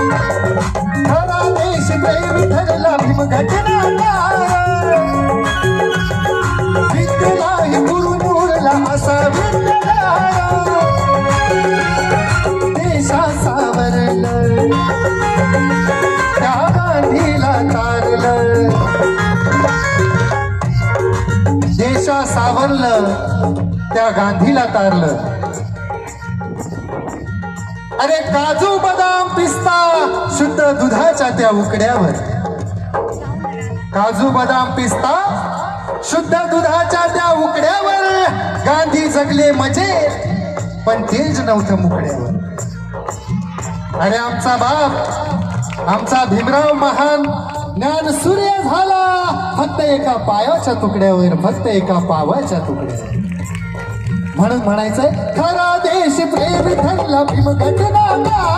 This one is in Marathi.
खरा देश प्रेम ठरला भीम घटनाकार विद्येलाही गुरु मुरला असा विद्याधार देशा सावरलं त्या गांधीला तारलं देशा सावरलं त्या गांधीला तारलं अरे काजू बदाम पिस्ता शुद्ध दुधाच्या त्या उकड्यावर काजू बदाम पिस्ता शुद्ध दुधाच्या त्या उकड्यावर गांधी जगले मजे पण तेज नव्हतं मुकड्यावर अरे आमचा बाप आमचा भीमराव महान ज्ञान सूर्य झाला फक्त एका पायाच्या तुकड्यावर फक्त एका पावाच्या तुकड्यावर म्हणून म्हणायचंय खरा देश प्रेम ठरला भीम घटनाकार